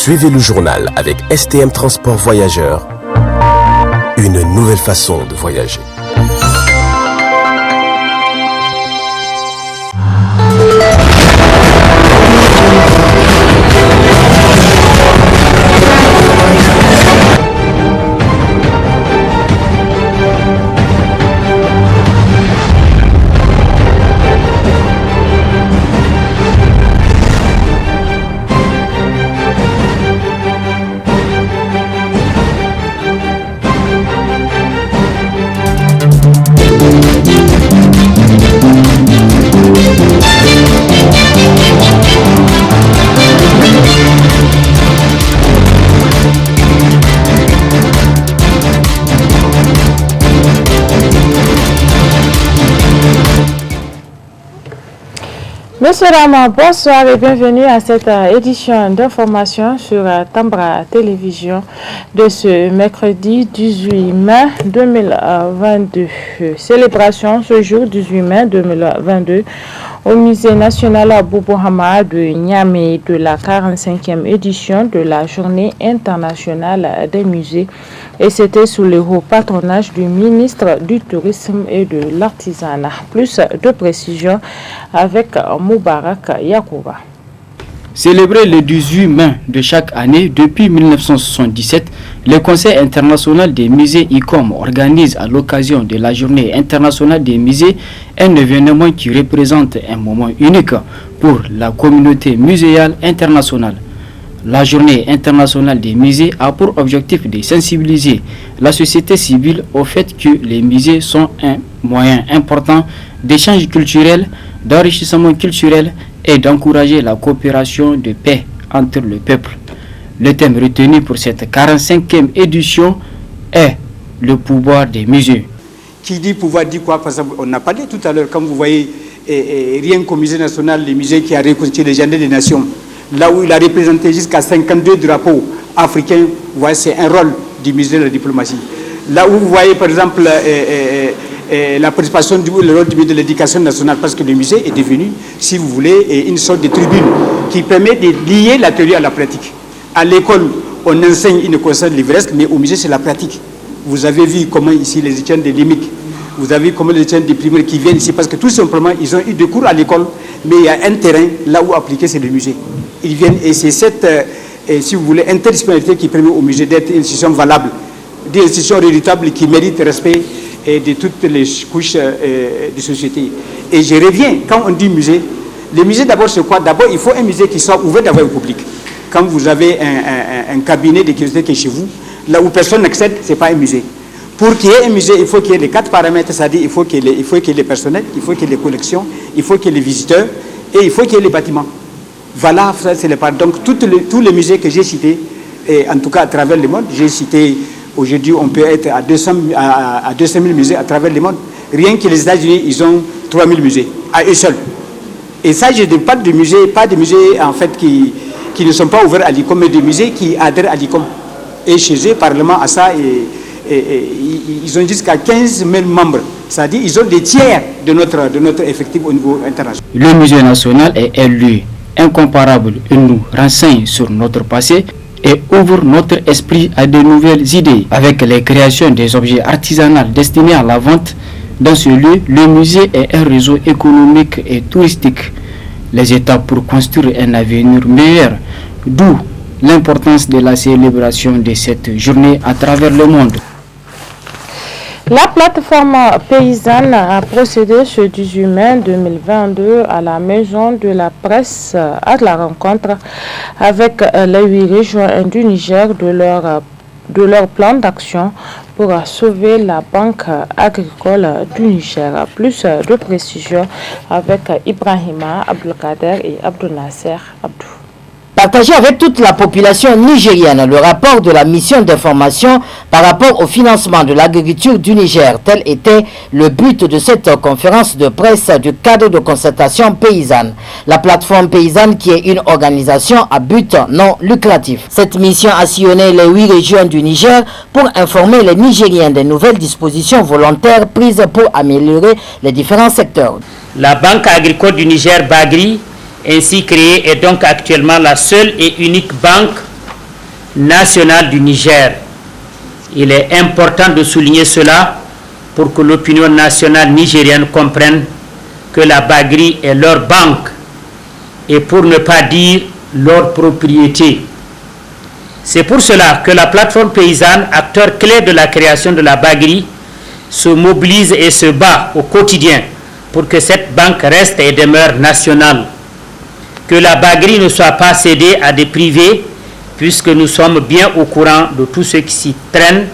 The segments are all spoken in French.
Suivez le journal avec STM Transport Voyageurs. Une nouvelle façon de voyager. Monsieur Rama, bonsoir et bienvenue à cette édition d'information sur Tambra Télévision de ce mercredi 18 mai 2022. Célébration ce jour 18 mai 2022 au Musée national Bobo Hama de Niamey de la 45e édition de la Journée internationale des musées. Et c'était sous le haut patronage du ministre du Tourisme et de l'Artisanat. Plus de précisions avec Moubarak Yakouba. Célébré le 18 mai de chaque année depuis 1977, le Conseil international des musées ICOM organise à l'occasion de la Journée internationale des musées un événement qui représente un moment unique pour la communauté muséale internationale. La Journée internationale des musées a pour objectif de sensibiliser la société civile au fait que les musées sont un moyen important d'échange culturel, d'enrichissement culturel et d'encourager la coopération de paix entre le peuple. Le thème retenu pour cette 45e édition est le pouvoir des musées. Qui dit pouvoir dit quoi? Parce qu'on a parlé tout à l'heure, quand vous voyez rien qu'au musée national, le musée qui a reconstitué les Jardins des Nations, là où il a représenté jusqu'à 52 drapeaux africains, vous voyez, c'est un rôle du musée de la diplomatie. Là où vous voyez par exemple la participation du rôle du musée de l'éducation nationale, parce que le musée est devenu, si vous voulez, une sorte de tribune qui permet de lier la théorie à la pratique. À l'école, on enseigne une connaissance livresque, mais au musée, c'est la pratique. Vous avez vu comment ici les étudiants de l'IMIC, vous avez vu comment les étudiants des primaires qui viennent ici, parce que tout simplement, ils ont eu des cours à l'école, mais il y a un terrain, là où appliquer, c'est le musée. Ils viennent, et c'est cette, si vous voulez, interdisciplinarité qui permet au musée d'être une institution valable, une institution redoutable qui mérite respect de toutes les couches de société. Et je reviens, quand on dit musée, le musée d'abord c'est quoi? D'abord, il faut un musée qui soit ouvert d'abord au public. Quand vous avez un cabinet de curiosité qui est chez vous, là où personne n'accède, ce n'est pas un musée. Pour qu'il y ait un musée, il faut qu'il y ait les 4 paramètres, c'est-à-dire il faut qu'il y ait les personnels, il faut qu'il y ait les collections, il faut qu'il y ait les visiteurs et il faut qu'il y ait les bâtiments. Voilà, c'est les parts. Donc tous les musées que j'ai cités, et en tout cas à travers le monde, j'ai cité, aujourd'hui on peut être à 200 000 musées à travers le monde. Rien que les États-Unis, ils ont 3 000 musées, à eux seuls. Et ça, je ne parle de musées, pas de musées en fait qui ne sont pas ouverts à l'ICOM, mais de musées qui adhèrent à l'ICOM. Et chez eux, parlement à ça, et ils ont jusqu'à 15 000 membres. C'est-à-dire qu'ils ont des tiers de notre effectif au niveau international. Le musée national est un lieu incomparable. Il nous renseigne sur notre passé et ouvre notre esprit à de nouvelles idées. Avec les créations des objets artisanaux destinés à la vente, dans ce lieu, le musée est un réseau économique et touristique. Les étapes pour construire un avenir meilleur, d'où l'importance de la célébration de cette journée à travers le monde. La plateforme paysanne a procédé ce 18 mai 2022 à la Maison de la Presse à la rencontre avec les 8 régions du Niger de leur plan d'action pour sauver la banque agricole du Niger. Plus de précisions avec Ibrahima Abdelkader et Abdou Nasser Abdou. Partager avec toute la population nigérienne le rapport de la mission d'information par rapport au financement de l'agriculture du Niger. Tel était le but de cette conférence de presse du cadre de concertation paysanne. La plateforme paysanne qui est une organisation à but non lucratif. Cette mission a sillonné les 8 régions du Niger pour informer les Nigériens des nouvelles dispositions volontaires prises pour améliorer les différents secteurs. La Banque agricole du Niger, Bagri, ainsi créée, est donc actuellement la seule et unique banque nationale du Niger. Il est important de souligner cela pour que l'opinion nationale nigérienne comprenne que la Bagri est leur banque et pour ne pas dire leur propriété. C'est pour cela que la plateforme paysanne, acteur clé de la création de la Bagri, se mobilise et se bat au quotidien pour que cette banque reste et demeure nationale. Que la Bagri ne soit pas cédée à des privés, puisque nous sommes bien au courant de tout ce qui s'y traîne,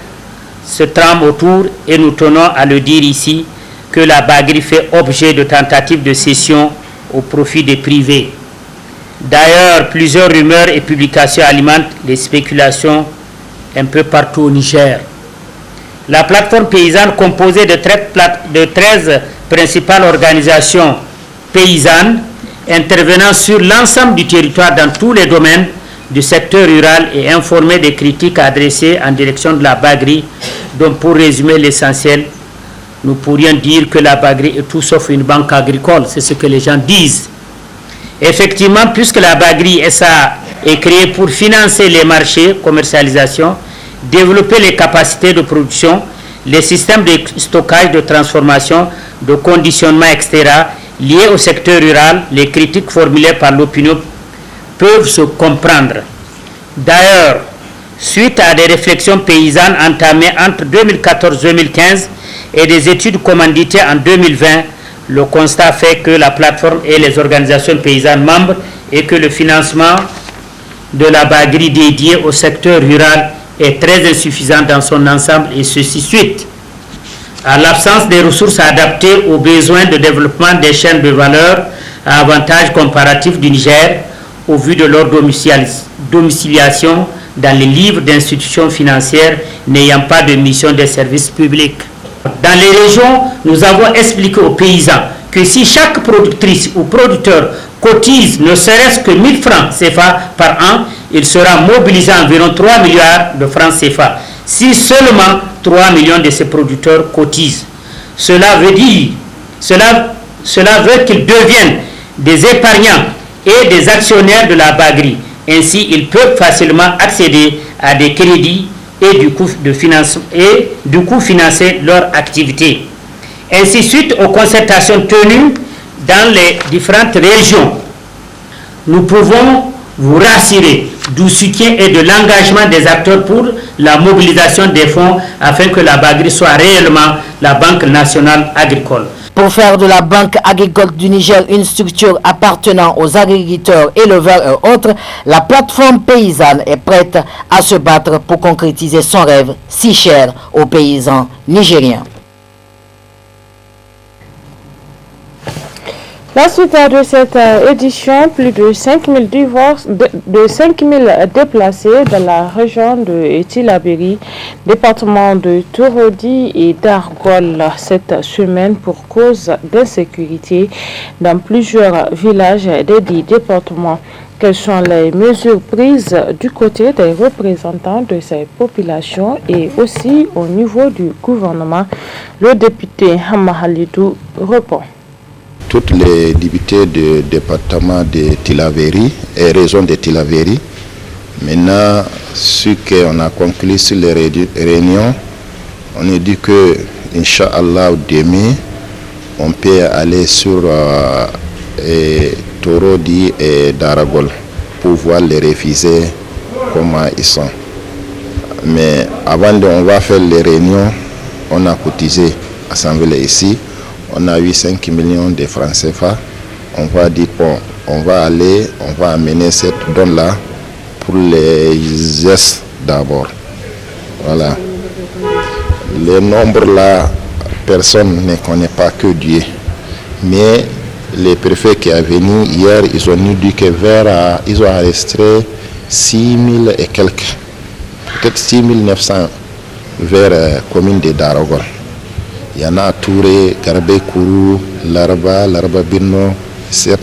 se trame autour, et nous tenons à le dire ici, que la Bagri fait objet de tentatives de cession au profit des privés. D'ailleurs, plusieurs rumeurs et publications alimentent les spéculations un peu partout au Niger. La plateforme paysanne, composée de 13 principales organisations paysannes, intervenant sur l'ensemble du territoire dans tous les domaines du secteur rural, et informée des critiques adressées en direction de la Bagri, dont pour résumer l'essentiel, nous pourrions dire que la Bagri est tout sauf une banque agricole, c'est ce que les gens disent. Effectivement, puisque la Bagri SA est créée pour financer les marchés, commercialisation, développer les capacités de production, les systèmes de stockage, de transformation, de conditionnement, etc., liés au secteur rural, les critiques formulées par l'opinion peuvent se comprendre. D'ailleurs, suite à des réflexions paysannes entamées entre 2014-2015 et des études commanditées en 2020, le constat fait que la plateforme et les organisations paysannes membres et que le financement de la Bagri dédié au secteur rural est très insuffisant dans son ensemble, et ceci suite à l'absence des ressources adaptées aux besoins de développement des chaînes de valeur à avantage comparatif du Niger au vu de leur domiciliation dans les livres d'institutions financières n'ayant pas de mission de service public. Dans les régions, nous avons expliqué aux paysans que si chaque productrice ou producteur cotise ne serait-ce que 1000 francs CFA par an, il sera mobilisé environ 3 milliards de francs CFA. Si seulement 3 millions de ces producteurs cotisent, cela veut qu'ils deviennent des épargnants et des actionnaires de la Bagri. Ainsi, ils peuvent facilement accéder à des crédits et du coup financer leur activité. Ainsi, suite aux concertations tenues dans les différentes régions, nous pouvons vous rassurer du soutien et de l'engagement des acteurs pour la mobilisation des fonds afin que la Bagri soit réellement la Banque nationale agricole. Pour faire de la Banque agricole du Niger une structure appartenant aux agriculteurs, éleveurs et autres, la plateforme paysanne est prête à se battre pour concrétiser son rêve si cher aux paysans nigériens. La suite de cette édition, plus de 5000 déplacés dans la région de Tillabéri, département de Torodi et d'Argol cette semaine pour cause d'insécurité dans plusieurs villages des 10 départements. Quelles sont les mesures prises du côté des représentants de ces populations et aussi au niveau du gouvernement? Le député Hama Halidou répond. Toutes les députés du département de Tillabéri et région de Tillabéri. Maintenant, ce qu'on a conclu sur les réunions, on a dit que, Inch'Allah, demain, on peut aller sur Torodi et Daragol pour voir les réfugiés, comment ils sont. Mais avant on va faire les réunions, on a cotisé assemblée ici. On a eu 5 millions de francs CFA. On va dire, bon, on va amener cette donne-là pour les gestes d'abord. Voilà. Le nombre là, personne ne connaît pas que Dieu. Mais les préfets qui sont venus hier, ils ont dit que ils ont arrêté 6 000 et quelques, peut-être 6 900 vers la commune de Daragol. Il y en a à Touré, Garbé, Kourou, Larba Birno, etc.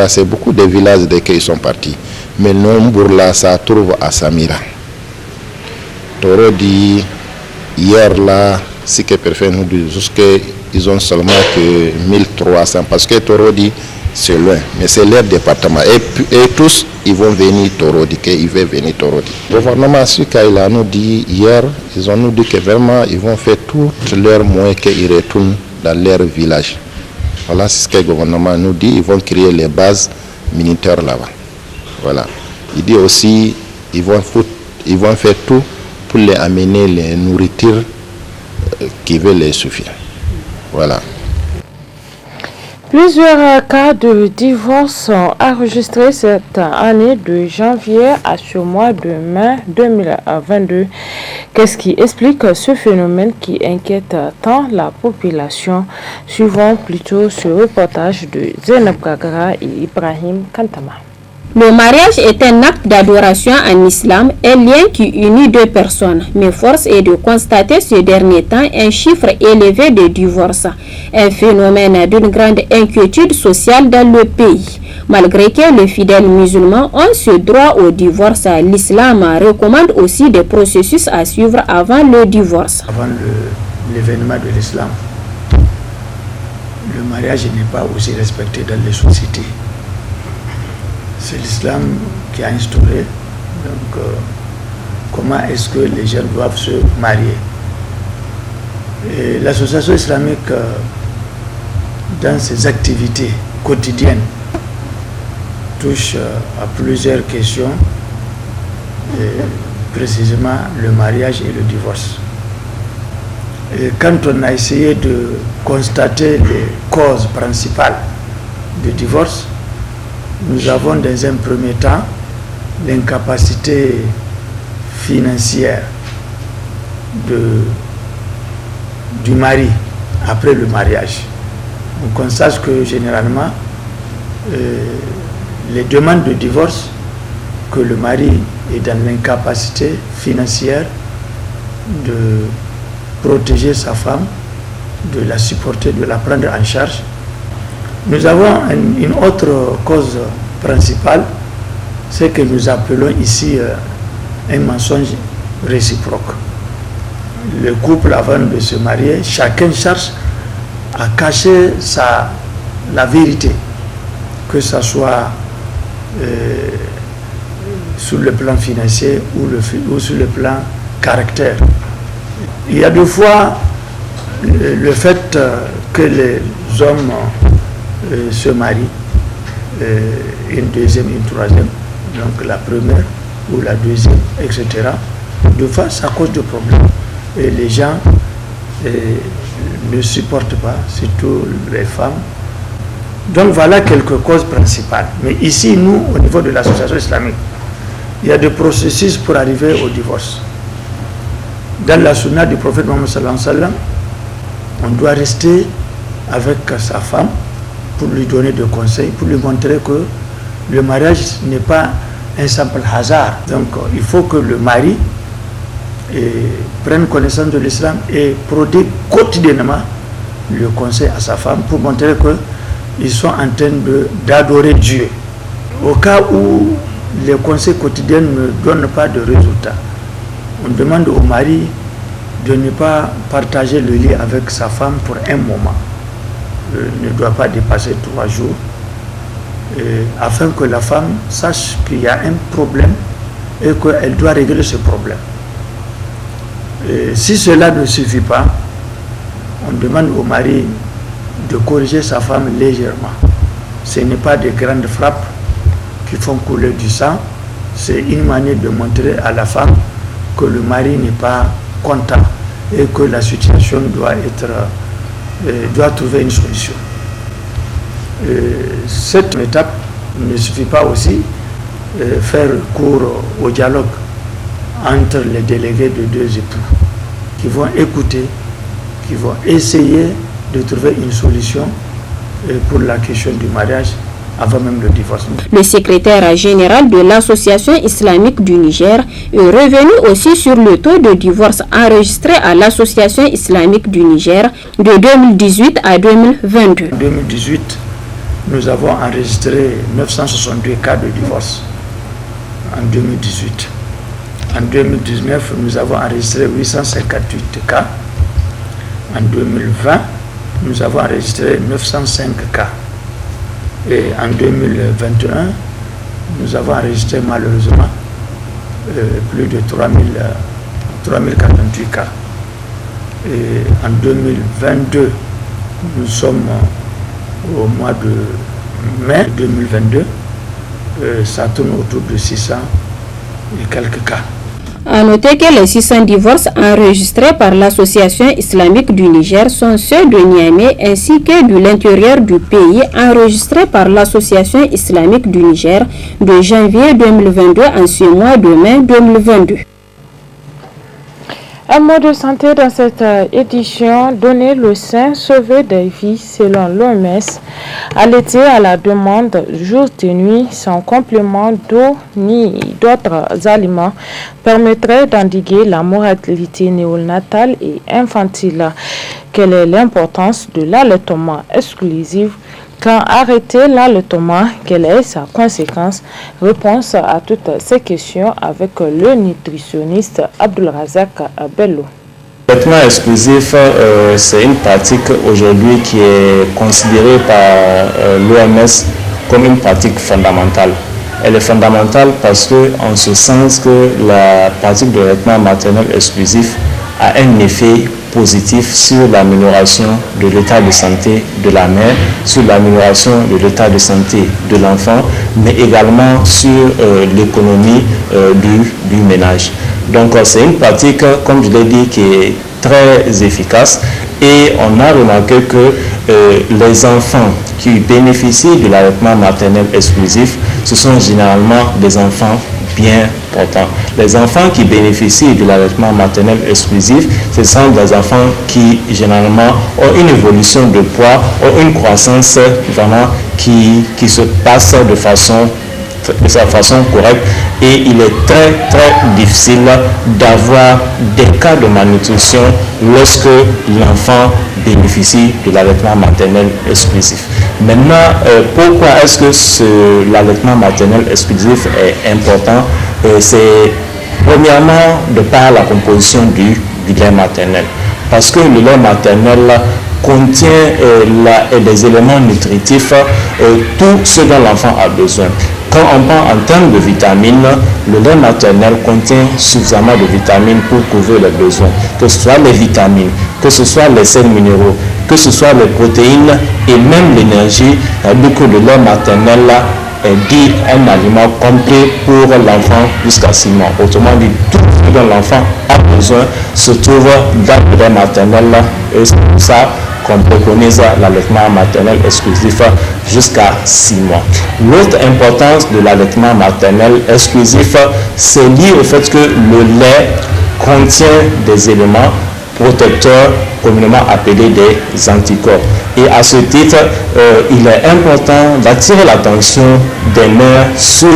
C'est beaucoup de villages desquels ils sont partis. Mais le nombre là, ça trouve à Samira. Toro dit, hier là, ce que préfet nous dit, qu'ils ont seulement que 1300. Parce que Toro dit, c'est loin, mais c'est leur département. Et tous, ils vont venir Torodiquer, ils vont venir Torodi. Le gouvernement Sukaila nous dit hier, ils ont nous dit que vraiment ils vont faire tous leurs moyens qu'ils retournent dans leur village. Voilà, c'est ce que le gouvernement nous dit, ils vont créer les bases militaires là-bas. Voilà. Il dit aussi, ils vont faire tout pour les amener les nourritures qui veulent les suffire. Voilà. Plusieurs cas de divorce sont enregistrés cette année de janvier à ce mois de mai 2022. Qu'est-ce qui explique ce phénomène qui inquiète tant la population? Suivons plutôt ce reportage de Zainab Gagara et Ibrahim Kantama. Le mariage est un acte d'adoration en islam, un lien qui unit deux personnes, mais force est de constater ce dernier temps un chiffre élevé de divorces, un phénomène d'une grande inquiétude sociale dans le pays. Malgré que les fidèles musulmans ont ce droit au divorce, l'islam recommande aussi des processus à suivre avant le divorce. Avant l'événement de l'islam, le mariage n'est pas aussi respecté dans les sociétés. C'est l'islam qui a instauré. Donc, comment est-ce que les gens doivent se marier? Et l'association islamique, dans ses activités quotidiennes, touche à plusieurs questions, et précisément le mariage et le divorce. Et quand on a essayé de constater les causes principales du divorce, nous avons dans un premier temps l'incapacité financière du mari après le mariage. On constate que généralement les demandes de divorce, que le mari est dans l'incapacité financière de protéger sa femme, de la supporter, de la prendre en charge. Nous avons une autre cause principale, c'est que nous appelons ici un mensonge réciproque. Le couple, avant de se marier, chacun cherche à cacher la vérité, que ce soit sur le plan financier ou sur le plan caractère. Il y a deux fois le fait que les hommes se marient, une deuxième, une troisième, donc la première ou la deuxième, etc. Deux fois, ça cause de problèmes. Et les gens ne supportent pas, surtout les femmes. Donc voilà quelques causes principales. Mais ici, nous, au niveau de l'association islamique, il y a des processus pour arriver au divorce. Dans la sunna du prophète Mohammed sallallahu alayhi wa sallam, on doit rester avec sa femme pour lui donner des conseils, pour lui montrer que le mariage n'est pas un simple hasard. Donc il faut que le mari prenne connaissance de l'islam et prodigue quotidiennement le conseil à sa femme pour montrer qu'ils sont en train d'adorer Dieu. Au cas où les conseils quotidiens ne donnent pas de résultats, on demande au mari de ne pas partager le lit avec sa femme pour un moment. Ne doit pas dépasser 3 jours, afin que la femme sache qu'il y a un problème et qu'elle doit régler ce problème. Et si cela ne suffit pas, on demande au mari de corriger sa femme légèrement. Ce n'est pas des grandes frappes qui font couler du sang, c'est une manière de montrer à la femme que le mari n'est pas content et que la situation doit trouver une solution. Cette étape ne suffit pas aussi faire recours au dialogue entre les délégués de deux époux qui vont écouter, qui vont essayer de trouver une solution pour la question du mariage avant même le divorce. Le secrétaire général de l'Association islamique du Niger est revenu aussi sur le taux de divorce enregistré à l'Association islamique du Niger de 2018 à 2022. En 2018, nous avons enregistré 962 cas de divorce en 2018. En 2019, nous avons enregistré 858 cas. En 2020, nous avons enregistré 905 cas. Et en 2021, nous avons enregistré malheureusement plus de 3048 cas. Et en 2022, nous sommes au mois de mai 2022, ça tourne autour de 600 et quelques cas. À noter que les 600 divorces enregistrés par l'Association islamique du Niger sont ceux de Niamey ainsi que de l'intérieur du pays enregistrés par l'Association islamique du Niger de janvier 2022 en ce mois de mai 2022. Un mot de santé dans cette édition, donner le sein, sauver des vies selon l'OMS. Allaiter à la demande jour et nuit sans complément d'eau ni d'autres aliments permettrait d'endiguer la mortalité néonatale et infantile. Quelle est l'importance de l'allaitement exclusif? Quand arrêter l'allaitement, quelle est sa conséquence? Réponse à toutes ces questions avec le nutritionniste Abdulrazak Bello. L'allaitement exclusif, c'est une pratique aujourd'hui qui est considérée par l'OMS comme une pratique fondamentale. Elle est fondamentale parce que, en ce sens que la pratique de l'allaitement maternel exclusif a un effet positif sur l'amélioration de l'état de santé de la mère, sur l'amélioration de l'état de santé de l'enfant, mais également sur l'économie du ménage. Donc c'est une pratique, comme je l'ai dit, qui est très efficace et on a remarqué que les enfants qui bénéficient de l'allaitement maternel exclusif, ce sont généralement des enfants bien portants. Les enfants qui bénéficient de l'allaitement maternel exclusif, ce sont des enfants qui généralement ont une évolution de poids, ont une croissance vraiment qui se passe de sa façon correcte, et il est très difficile d'avoir des cas de malnutrition lorsque l'enfant bénéficie de l'allaitement maternel exclusif. Maintenant, pourquoi est-ce que l'allaitement maternel exclusif est important? C'est premièrement de par la composition du lait maternel, parce que le lait maternel contient des éléments nutritifs, tout ce dont l'enfant a besoin. Quand on prend en termes de vitamines, le lait maternel contient suffisamment de vitamines pour couvrir les besoins, que ce soit les vitamines, que ce soit les sels minéraux, que ce soit les protéines et même l'énergie. Du coup, le lait maternel est dit un aliment complet pour l'enfant jusqu'à 6 mois. Autrement dit, tout ce dont l'enfant a besoin se trouve dans le lait maternel, et c'est pour ça qu'on préconise l'allaitement maternel exclusif jusqu'à 6 mois. L'autre importance de l'allaitement maternel exclusif, c'est lié au fait que le lait contient des éléments protecteurs communément appelés des anticorps. Et à ce titre, il est important d'attirer l'attention des mères sur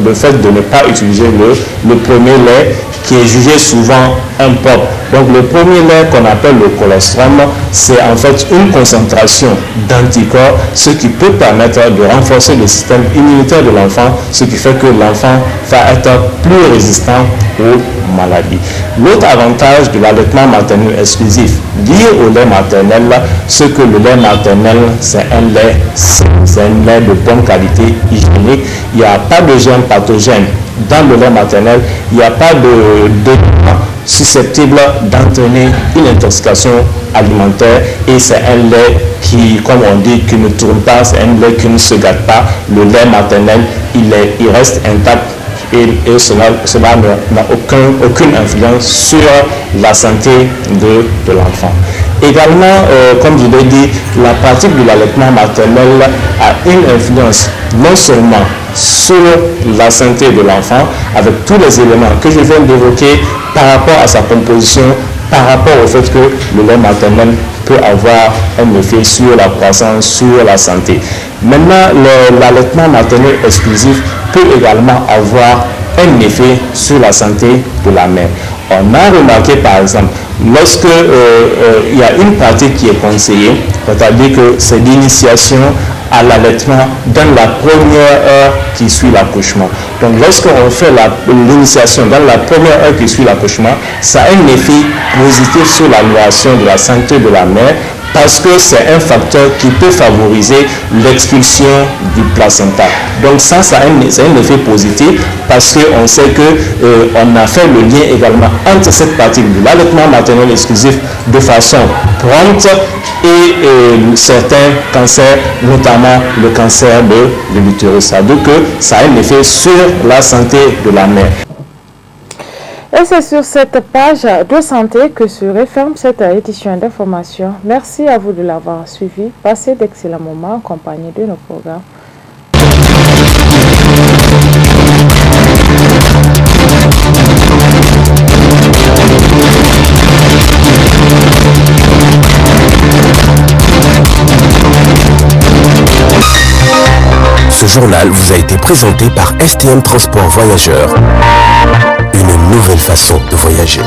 le fait de ne pas utiliser le premier lait qui est jugé souvent impropre. Donc le premier lait qu'on appelle le colostrum, c'est en fait une concentration d'anticorps, ce qui peut permettre de renforcer le système immunitaire de l'enfant, ce qui fait que l'enfant va être plus résistant aux maladies. L'autre avantage de l'allaitement maternel exclusif lié au lait maternel, c'est que le lait maternel, c'est un lait de bonne qualité hygiénique. Il n'y a pas de germes pathogènes dans le lait maternel, il n'y a pas d'éléments susceptibles d'entraîner une intoxication alimentaire, et c'est un lait qui, comme on dit, qui ne tourne pas, c'est un lait qui ne se gâte pas. Le lait maternel, il reste intact, et cela n'a aucune influence sur la santé de l'enfant. Également, comme je l'ai dit, la pratique de l'allaitement maternel a une influence non seulement sur la santé de l'enfant, avec tous les éléments que je viens d'évoquer par rapport à sa composition, par rapport au fait que le lait maternel peut avoir un effet sur la croissance, sur la santé. Maintenant, l'allaitement maternel exclusif peut également avoir un effet sur la santé de la mère. On a remarqué par exemple, lorsque il y a une pratique qui est conseillée, c'est-à-dire que c'est l'initiation à l'allaitement dans la première heure qui suit l'accouchement. Donc lorsqu'on fait l'initiation dans la première heure qui suit l'accouchement, ça a un effet positif sur l'amélioration de la santé de la mère, parce que c'est un facteur qui peut favoriser l'expulsion du placenta. Donc ça c'est un effet positif parce qu'on sait qu'on a fait le lien également entre cette pratique de l'allaitement maternel exclusif de façon prompte et certains cancers, notamment le cancer de l'utérus. Donc ça a un effet sur la santé de la mère. Et c'est sur cette page de santé que se referme cette édition d'information. Merci à vous de l'avoir suivi. Passez d'excellents moments en compagnie de nos programmes. Ce journal vous a été présenté par STM Transport Voyageurs. Une nouvelle façon de voyager.